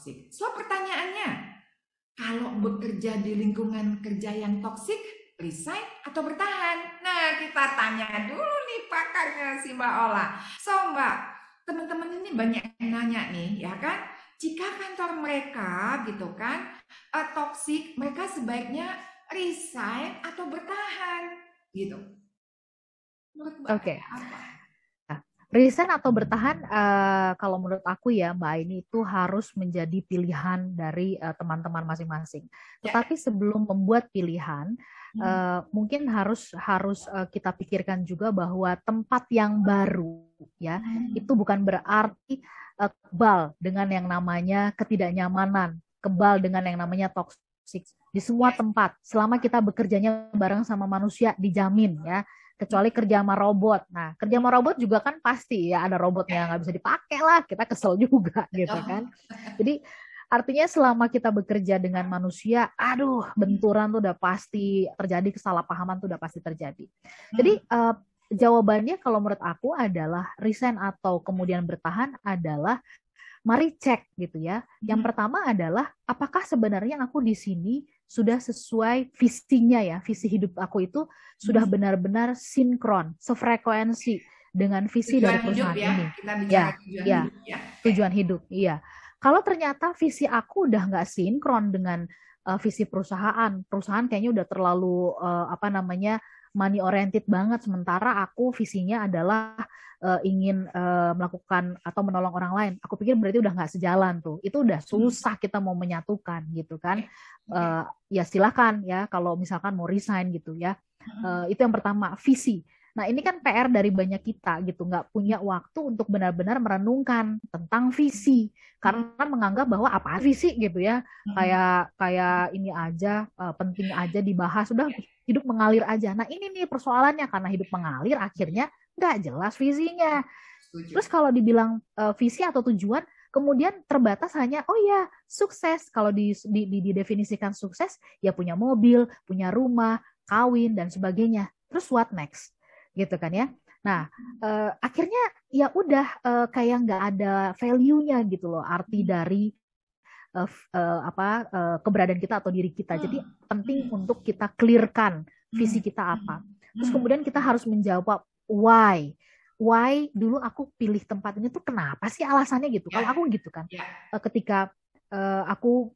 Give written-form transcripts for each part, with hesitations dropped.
toksik. So pertanyaannya, kalau bekerja di lingkungan kerja yang toksik, resign atau bertahan? Nah, kita tanya dulu nih pakarnya si Mbak Ola. So Mbak, teman-teman ini banyak yang nanya nih, ya kan? Jika kantor mereka gitu kan toksik, mereka sebaiknya resign atau bertahan gitu. Menurut Mbak Oke. apa? Nah, resign atau bertahan, kalau menurut aku ya Mbak Aini itu harus menjadi pilihan dari teman-teman masing-masing. Ya. Tetapi sebelum membuat pilihan, Hmm. mungkin harus kita pikirkan juga bahwa tempat yang baru ya Hmm. itu bukan berarti kebal dengan yang namanya ketidaknyamanan, kebal dengan yang namanya toksik di semua Yes. tempat. Selama kita bekerjanya bareng sama manusia dijamin ya, kecuali kerja sama robot. Nah, kerja sama robot juga kan pasti ya ada robotnya nggak bisa dipakai lah, kita kesel juga gitu kan. Jadi artinya selama kita bekerja dengan manusia, aduh benturan tuh udah pasti terjadi, kesalahpahaman tuh udah pasti terjadi. Jadi jawabannya kalau menurut aku adalah resign atau kemudian bertahan adalah mari cek gitu ya. Yang pertama adalah apakah sebenarnya aku di sini sudah sesuai visinya ya, visi hidup aku itu sudah benar-benar sinkron, sefrekuensi dengan visi Tujuan dari hidup perusahaan ya, ini. kita bicara Ya, tujuan ya, hidup ya. Oke. tujuan hidup, iya. Kalau ternyata visi aku udah nggak sinkron dengan visi perusahaan, perusahaan kayaknya udah terlalu apa namanya money oriented banget, sementara aku visinya adalah ingin melakukan atau menolong orang lain. Aku pikir berarti udah nggak sejalan tuh. Itu udah susah kita mau menyatukan gitu kan. Oke. Ya silakan ya kalau misalkan mau resign gitu ya. Itu yang pertama, visi. Nah, ini kan PR dari banyak kita gitu, nggak punya waktu untuk benar-benar merenungkan tentang visi karena menganggap bahwa apa visi gitu ya, kayak kayak ini aja penting aja dibahas, sudah hidup mengalir aja. Nah, ini nih persoalannya karena hidup mengalir akhirnya nggak jelas visinya. Setuju. Terus kalau dibilang visi atau tujuan, kemudian terbatas hanya oh ya sukses. Kalau didefinisikan sukses ya punya mobil, punya rumah, kawin dan sebagainya. Terus what next? Gitu kan ya. Nah, akhirnya ya udah kayak nggak ada value-nya gitu loh, arti dari keberadaan kita atau diri kita. Jadi penting untuk kita clearkan visi kita apa. Terus kemudian kita harus menjawab why. Why dulu aku pilih tempat ini tuh kenapa sih alasannya gitu. Kalau Ya, aku gitu kan, ya. ketika aku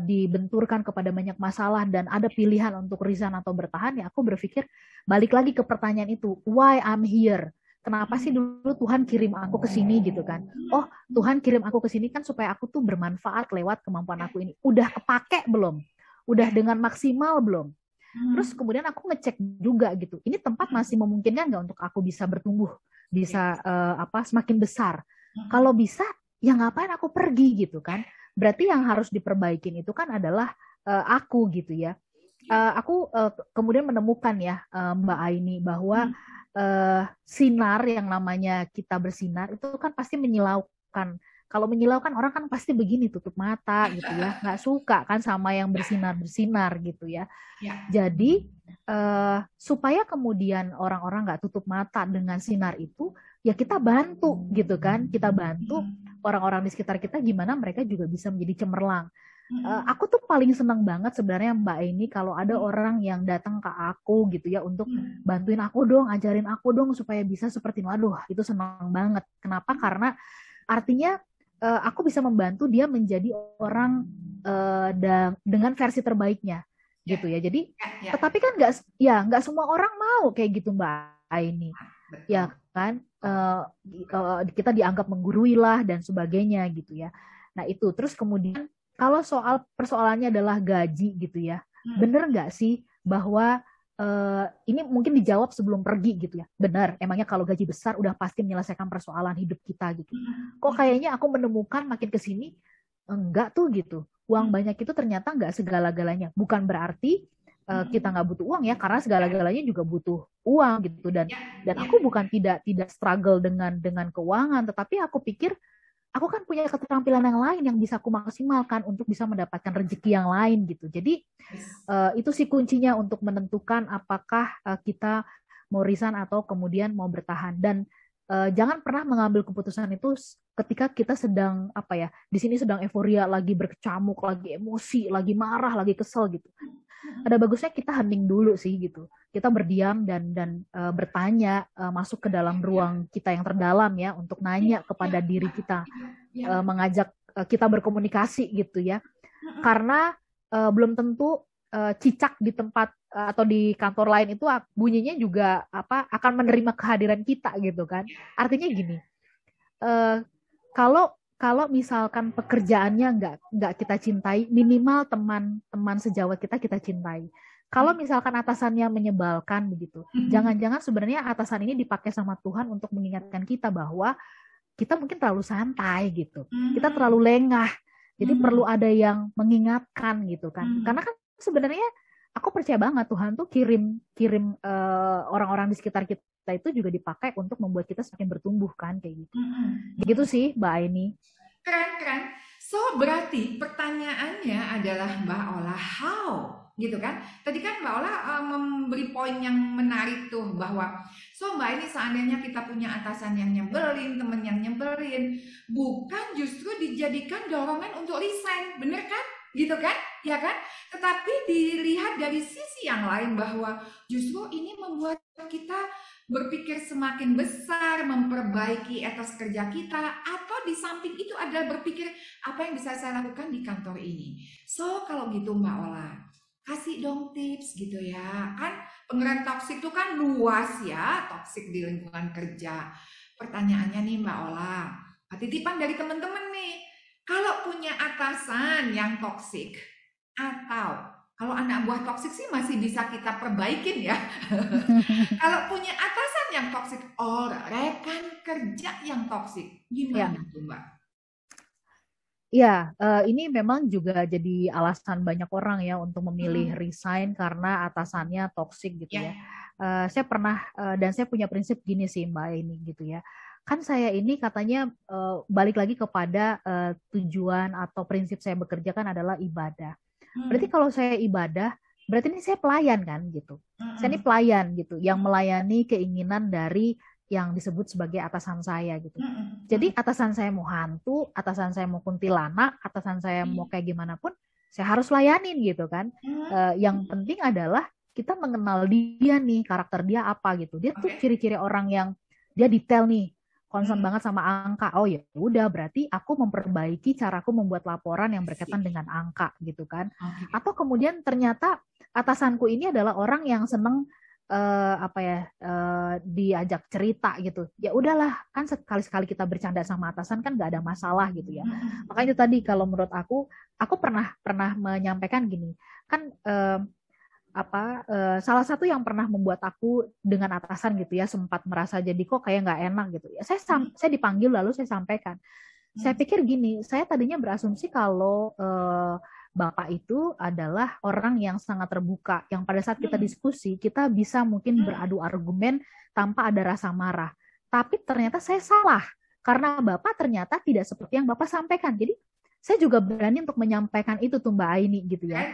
dibenturkan kepada banyak masalah dan ada pilihan untuk resign atau bertahan, ya aku berpikir balik lagi ke pertanyaan itu, why I'm here? Kenapa sih dulu Tuhan kirim aku ke sini gitu kan? Oh, Tuhan kirim aku ke sini kan supaya aku tuh bermanfaat lewat kemampuan aku ini. Udah kepake belum? Udah dengan maksimal belum? Terus kemudian aku ngecek juga gitu. Ini tempat masih memungkinkan nggak untuk aku bisa bertumbuh, bisa semakin besar. Kalau bisa, ya ngapain aku pergi gitu kan? Berarti yang harus diperbaikin itu kan adalah aku gitu ya. Aku kemudian menemukan ya Mbak Aini bahwa sinar yang namanya kita bersinar itu kan pasti menyilaukan. Kalau menyilaukan orang kan pasti begini tutup mata gitu ya, nggak suka kan sama yang bersinar-bersinar gitu ya. Ya. Jadi supaya kemudian orang-orang nggak tutup mata dengan sinar itu, ya kita bantu gitu kan, kita bantu orang-orang di sekitar kita gimana mereka juga bisa menjadi cemerlang. Aku tuh paling seneng banget sebenarnya Mbak ini kalau ada orang yang datang ke aku gitu ya untuk bantuin aku dong, ajarin aku dong supaya bisa seperti itu. Aduh, itu seneng banget. Kenapa? Karena artinya aku bisa membantu dia menjadi orang dengan versi terbaiknya Ya. gitu ya. Jadi, Ya. Ya. tetapi kan nggak semua orang mau kayak gitu Mbak ini, Betul. ya kan? Kita dianggap menggurui lah dan sebagainya gitu ya. Nah itu terus kemudian kalau soal persoalannya adalah gaji gitu ya, bener nggak sih bahwa ini mungkin dijawab sebelum pergi gitu ya? Benar, emangnya kalau gaji besar udah pasti menyelesaikan persoalan hidup kita gitu. Kok kayaknya aku menemukan makin ke sini enggak tuh gitu. Uang banyak itu ternyata enggak segala-galanya. Bukan berarti kita nggak butuh uang ya, karena segala-galanya juga butuh uang gitu. Dan Ya. dan Ya. aku bukan tidak struggle dengan keuangan, tetapi aku pikir aku kan punya keterampilan yang lain yang bisa aku maksimalkan untuk bisa mendapatkan rezeki yang lain gitu. Jadi itu sih kuncinya untuk menentukan apakah kita mau resign atau kemudian mau bertahan. Dan jangan pernah mengambil keputusan itu ketika kita sedang apa ya, di sini sedang euforia, lagi berkecamuk, lagi emosi, lagi marah, lagi kesel gitu. Ada bagusnya kita hening dulu sih gitu. Kita berdiam dan bertanya, masuk ke dalam ruang kita yang terdalam ya, untuk nanya kepada diri kita, mengajak kita berkomunikasi gitu ya. Karena belum tentu cicak di tempat atau di kantor lain itu bunyinya juga akan menerima kehadiran kita gitu kan. Artinya gini, kalau kalau misalkan pekerjaannya nggak kita cintai, minimal teman-teman sejawat kita cintai. Kalau misalkan atasannya menyebalkan begitu, jangan-jangan sebenarnya atasan ini dipakai sama Tuhan untuk mengingatkan kita bahwa kita mungkin terlalu santai gitu, kita terlalu lengah. Jadi perlu ada yang mengingatkan gitu kan. Karena kan sebenarnya aku percaya banget Tuhan tuh kirim orang-orang di sekitar kita itu juga dipakai untuk membuat kita semakin bertumbuh kan, kayak gitu. Begitu sih Mbak Aini. Keren. So berarti pertanyaannya adalah Mbak Ola, how? Gitu kan? Tadi kan Mbak Ola memberi poin yang menarik tuh, bahwa so Mbak ini seandainya kita punya atasan yang nyebelin, temen yang nyebelin, bukan justru dijadikan dorongan untuk resign, bener kan? Gitu kan? Ya kan? Tetapi dilihat dari sisi yang lain bahwa justru ini membuat kita berpikir semakin besar, memperbaiki etos kerja kita, atau di samping itu adalah berpikir apa yang bisa saya lakukan di kantor ini. So kalau gitu Mbak Ola, kasih dong tips gitu ya. Kan pengertian toksik itu kan luas ya, toksik di lingkungan kerja. Pertanyaannya nih Mbak Ola, titipan dari teman-teman nih, kalau punya atasan yang toksik, atau kalau anak buah toksik sih masih bisa kita perbaikin ya. Kalau punya atasan yang toksik, rekan kerja yang toksik, gimana tuh Mbak? Ya, ini memang juga jadi alasan banyak orang ya untuk memilih resign karena atasannya toksik gitu ya. Saya pernah dan saya punya prinsip gini sih Mbak ini gitu ya. Kan saya ini katanya balik lagi kepada tujuan atau prinsip saya bekerja kan adalah ibadah. Berarti kalau saya ibadah, berarti ini saya pelayan kan gitu. Saya ini pelayan gitu, yang melayani keinginan dari yang disebut sebagai atasan saya gitu. Jadi atasan saya mau hantu, atasan saya mau kuntilanak, atasan saya mau kayak gimana pun, saya harus layanin gitu kan. Yang penting adalah kita mengenal dia nih, karakter dia apa gitu. Dia tuh ciri-ciri orang yang dia detail nih, concern banget sama angka. Oh ya udah, berarti aku memperbaiki caraku membuat laporan yang berkaitan dengan angka gitu kan. Atau kemudian ternyata atasanku ini adalah orang yang seneng diajak cerita gitu. Ya udahlah, kan sekali-sekali kita bercanda sama atasan kan nggak ada masalah gitu ya. Makanya tadi kalau menurut aku pernah menyampaikan gini kan, salah satu yang pernah membuat aku dengan atasan gitu ya sempat merasa jadi kok kayak nggak enak gitu ya. Saya dipanggil lalu saya sampaikan. Saya pikir gini, saya tadinya berasumsi kalau Bapak itu adalah orang yang sangat terbuka, yang pada saat kita diskusi kita bisa mungkin beradu argumen tanpa ada rasa marah. Tapi ternyata saya salah karena Bapak ternyata tidak seperti yang Bapak sampaikan. Jadi saya juga berani untuk menyampaikan itu tuh Mbak Aini gitu ya.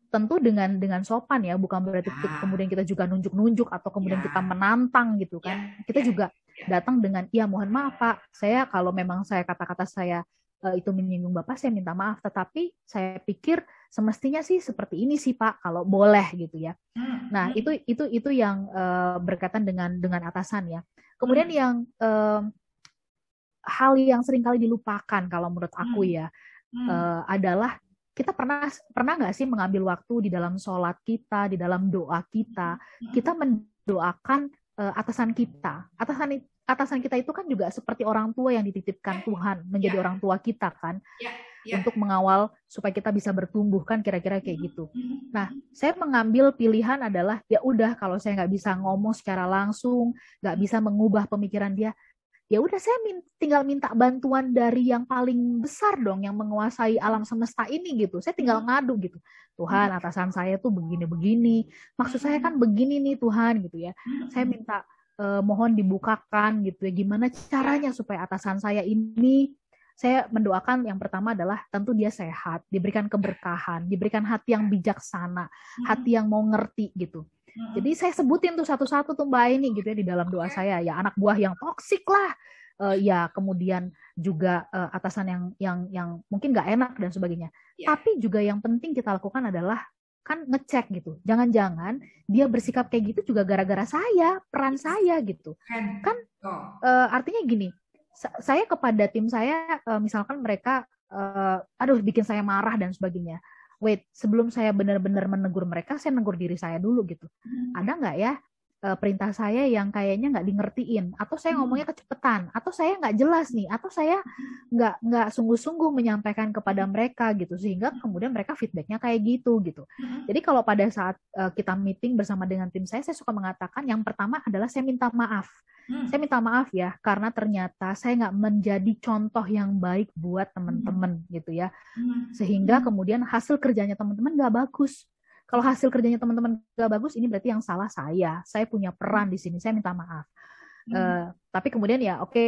Tentu dengan sopan ya, bukan berarti kemudian kita juga nunjuk-nunjuk atau kemudian kita menantang gitu kan. Kita juga datang dengan, ya mohon maaf Pak, saya kalau memang saya kata-kata saya itu menyinggung Bapak, saya minta maaf, tetapi saya pikir semestinya sih seperti ini sih Pak, kalau boleh gitu ya. Nah, itu yang berkaitan dengan atasan ya. Kemudian yang hal yang seringkali dilupakan kalau menurut aku ya, adalah kita pernah nggak sih mengambil waktu di dalam sholat kita, di dalam doa kita mendoakan atasan kita. Atasan kita itu kan juga seperti orang tua yang dititipkan Tuhan menjadi orang tua kita kan, untuk mengawal supaya kita bisa bertumbuh kan, kira-kira kayak gitu. Nah, saya mengambil pilihan adalah ya udah, kalau saya nggak bisa ngomong secara langsung, nggak bisa mengubah pemikiran dia, ya udah saya tinggal minta bantuan dari yang paling besar dong, yang menguasai alam semesta ini gitu. Saya tinggal ngadu gitu. Tuhan, atasan saya tuh begini-begini. Maksud saya kan begini nih Tuhan gitu ya. Saya minta mohon dibukakan gitu ya. Gimana caranya supaya atasan saya ini, saya mendoakan yang pertama adalah tentu dia sehat, diberikan keberkahan, diberikan hati yang bijaksana, hati yang mau ngerti gitu. Jadi saya sebutin tuh satu-satu tuh Mbak ini gitu ya di dalam doa saya. Ya anak buah yang toksik lah, ya kemudian juga atasan yang mungkin nggak enak dan sebagainya. Ya. Tapi juga yang penting kita lakukan adalah kan ngecek gitu. Jangan-jangan dia bersikap kayak gitu juga gara-gara saya, peran saya gitu. Kan artinya gini, saya kepada tim saya misalkan mereka aduh bikin saya marah dan sebagainya. Wait, sebelum saya benar-benar menegur mereka, saya negur diri saya dulu gitu. Ada nggak ya perintah saya yang kayaknya nggak dingertiin, atau saya ngomongnya kecepatan, atau saya nggak jelas nih, atau saya nggak sungguh-sungguh menyampaikan kepada mereka gitu, sehingga kemudian mereka feedbacknya kayak gitu gitu. Jadi kalau pada saat kita meeting bersama dengan tim saya suka mengatakan yang pertama adalah saya minta maaf. Saya minta maaf ya, karena ternyata saya nggak menjadi contoh yang baik buat teman-teman gitu ya. Sehingga kemudian hasil kerjanya teman-teman nggak bagus. Kalau hasil kerjanya teman-teman nggak bagus, ini berarti yang salah saya. Saya punya peran di sini, saya minta maaf. Tapi kemudian ya oke,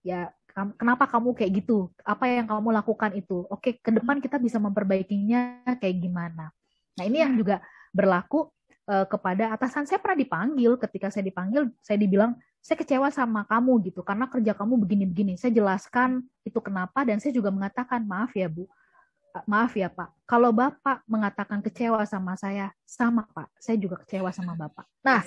ya kenapa kamu kayak gitu? Apa yang kamu lakukan itu? Oke, ke depan kita bisa memperbaikinya kayak gimana? Nah ini yang juga berlaku kepada atasan. Saya pernah dipanggil, ketika saya dipanggil saya dibilang saya kecewa sama kamu gitu karena kerja kamu begini-begini. Saya jelaskan itu kenapa, dan saya juga mengatakan maaf ya Bu, maaf ya Pak, kalau Bapak mengatakan kecewa sama saya, sama Pak, saya juga kecewa sama Bapak. Nah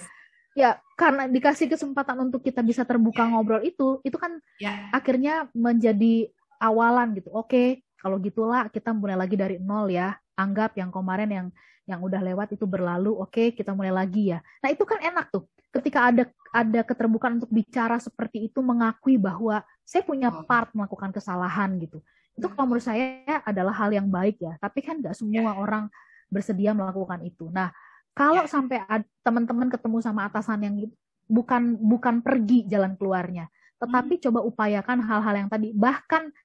ya karena dikasih kesempatan untuk kita bisa terbuka ngobrol itu kan akhirnya menjadi awalan gitu. Oke, kalau gitulah kita mulai lagi dari nol ya. Anggap yang kemarin yang udah lewat itu berlalu. Oke, kita mulai lagi ya. Nah itu kan enak tuh. Ketika ada keterbukaan untuk bicara seperti itu, mengakui bahwa saya punya part melakukan kesalahan gitu. Itu kalau menurut saya adalah hal yang baik ya. Tapi kan nggak semua orang bersedia melakukan itu. Nah, kalau sampai teman-teman ketemu sama atasan yang bukan pergi jalan keluarnya, tetapi coba upayakan hal-hal yang tadi. Bahkan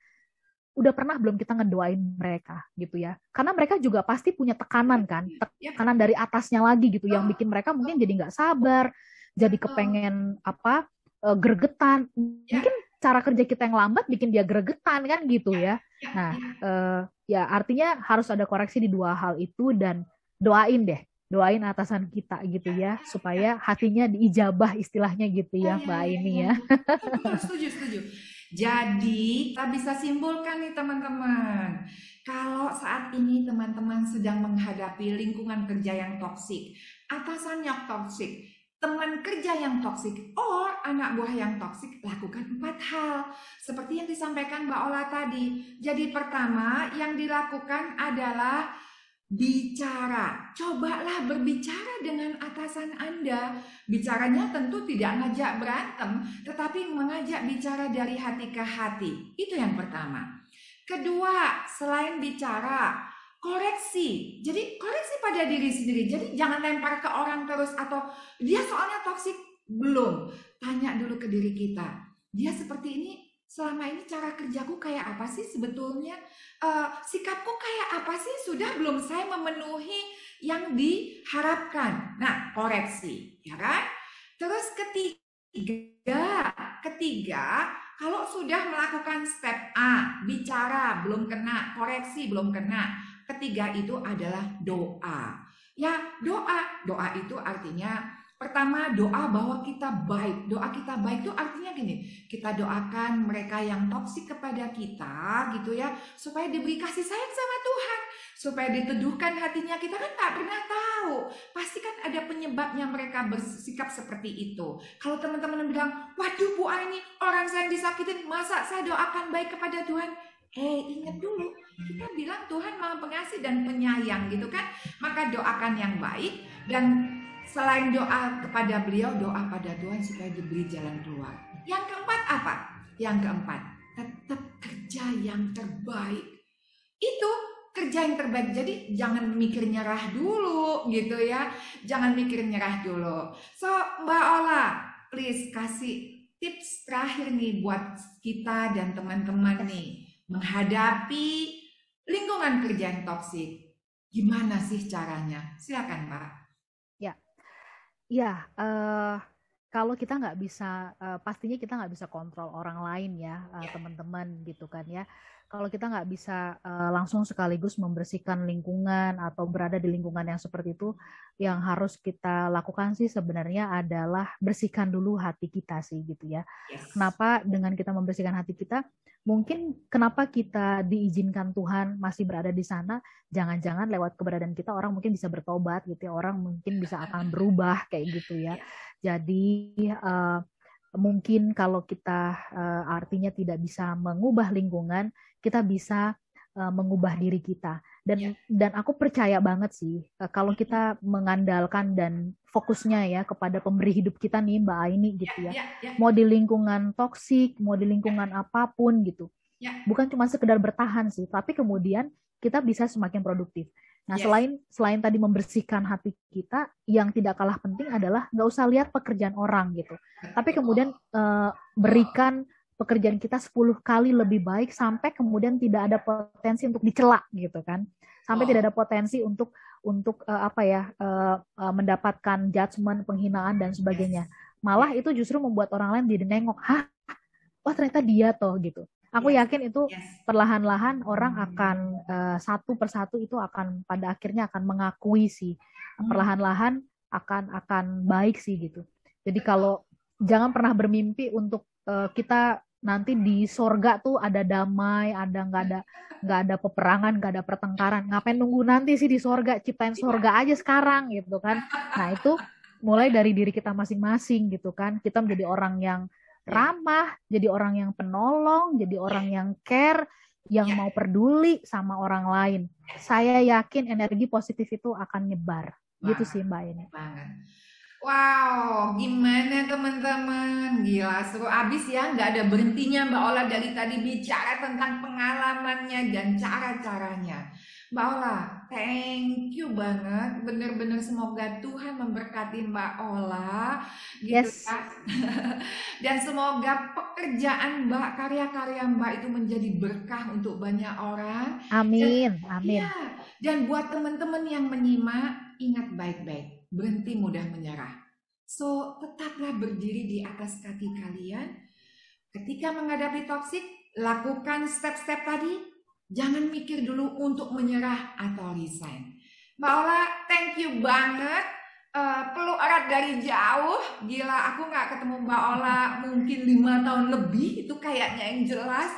udah pernah belum kita ngedoain mereka gitu ya, karena mereka juga pasti punya tekanan kan, tekanan dari atasnya lagi gitu, yang bikin mereka mungkin jadi nggak sabar, jadi kepengen gregetan, mungkin cara kerja kita yang lambat bikin dia gregetan kan gitu ya. Nah ya artinya harus ada koreksi di dua hal itu, dan doain atasan kita gitu ya, supaya hatinya diijabah istilahnya gitu ya Mbak ini ya. Setuju. Jadi, kita bisa simpulkan nih teman-teman. Kalau saat ini teman-teman sedang menghadapi lingkungan kerja yang toksik, atasan yang toksik, teman kerja yang toksik, or anak buah yang toksik, lakukan 4 hal. Seperti yang disampaikan Mbak Ola tadi. Jadi pertama yang dilakukan adalah bicara. Cobalah berbicara dengan atasan Anda. Bicaranya tentu tidak ngajak berantem, tetapi mengajak bicara dari hati ke hati. Itu yang pertama. Kedua, selain bicara, koreksi. Jadi koreksi pada diri sendiri. Jadi jangan lempar ke orang terus, atau dia soalnya toksik. Belum. Tanya dulu ke diri kita. Dia seperti ini, selama ini cara kerjaku kayak apa sih sebetulnya? Sikapku kayak apa sih? Sudah belum saya memenuhi yang diharapkan? Nah, koreksi, ya kan? Terus ketiga, kalau sudah melakukan step A, bicara belum kena, koreksi belum kena, ketiga itu adalah doa. Ya, doa itu artinya pertama doa bahwa kita baik. Doa kita baik itu artinya gini, kita doakan mereka yang toksik kepada kita gitu ya, supaya diberi kasih sayang sama Tuhan, supaya diteduhkan hatinya. Kita kan gak pernah tahu, pasti kan ada penyebabnya mereka bersikap seperti itu. Kalau teman-teman bilang, waduh Bu Aini, orang saya yang disakitin, masa saya doakan baik kepada Tuhan? Ingat dulu, kita bilang Tuhan Maha Pengasih dan Penyayang gitu kan. Maka doakan yang baik, dan selain doa kepada beliau, doa pada Tuhan supaya diberi jalan keluar. Yang keempat apa? Yang keempat, tetap kerja yang terbaik. Itu kerja yang terbaik. Jadi jangan mikir nyerah dulu gitu ya. Jangan mikir nyerah dulu. So Mbak Ola, please kasih tips terakhir nih buat kita dan teman-teman nih menghadapi lingkungan kerja yang toksik. Gimana sih caranya? Silakan Mbak. Ya, kalau kita nggak bisa, pastinya kita nggak bisa kontrol orang lain ya, teman-teman gitu kan ya. kalau kita nggak bisa langsung sekaligus membersihkan lingkungan atau berada di lingkungan yang seperti itu, yang harus kita lakukan sih sebenarnya adalah bersihkan dulu hati kita sih gitu ya. Yes. Kenapa dengan kita membersihkan hati kita, mungkin kenapa kita diizinkan Tuhan masih berada di sana, jangan-jangan lewat keberadaan kita orang mungkin bisa bertobat gitu ya, orang mungkin bisa akan berubah kayak gitu ya. Jadi mungkin kalau kita artinya tidak bisa mengubah lingkungan, kita bisa mengubah diri kita. Dan aku percaya banget sih kalau kita mengandalkan dan fokusnya ya kepada pemberi hidup kita nih Mbak Aini gitu ya. Mau di lingkungan toksik, mau di lingkungan apapun gitu. Bukan cuma sekedar bertahan sih, tapi kemudian kita bisa semakin produktif. Nah, selain tadi membersihkan hati kita, yang tidak kalah penting adalah nggak usah lihat pekerjaan orang gitu. Tapi kemudian berikan pekerjaan kita 10 kali lebih baik sampai kemudian tidak ada potensi untuk dicela gitu kan. Sampai tidak ada potensi untuk mendapatkan judgement, penghinaan dan sebagainya. Malah itu justru membuat orang lain jadi nengok, "Hah? Wah, ternyata dia toh," gitu. Aku yakin itu perlahan-lahan orang akan satu persatu itu akan pada akhirnya akan mengakui sih, perlahan-lahan akan baik sih gitu. Jadi kalau jangan pernah bermimpi untuk kita nanti di sorga tuh ada damai, nggak ada peperangan, nggak ada pertengkaran. Ngapain nunggu nanti sih di sorga? Ciptain sorga aja sekarang gitu kan. Nah itu mulai dari diri kita masing-masing gitu kan. Kita menjadi orang yang ramah, jadi orang yang penolong, jadi orang yang care, yang mau peduli sama orang lain. Saya yakin energi positif itu akan nyebar. Gitu sih Mbak ini. Wow, gimana teman-teman? Gila, seru abis ya. Nggak ada berhentinya Mbak Ola dari tadi bicara tentang pengalamannya dan cara-caranya. Mbak Ola, thank you banget. Bener-bener semoga Tuhan memberkati Mbak Ola. Gitu ya. Dan semoga pekerjaan Mbak, karya-karya Mbak itu menjadi berkah untuk banyak orang. Amin, amin. Dan buat teman-teman yang menyimak, ingat baik-baik. Berhenti mudah menyerah. So, tetaplah berdiri di atas kaki kalian. Ketika menghadapi toksik, lakukan step-step tadi. Jangan mikir dulu untuk menyerah atau resign. Mbak Ola, thank you banget. Peluk erat dari jauh. Gila, aku gak ketemu Mbak Ola mungkin 5 tahun lebih. Itu kayaknya yang jelas.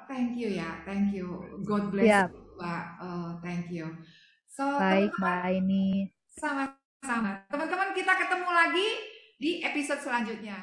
Thank you ya, thank you. God bless you, Mbak. Thank you. So, baik Mbak Aini. Sama-sama. Teman-teman, kita ketemu lagi di episode selanjutnya.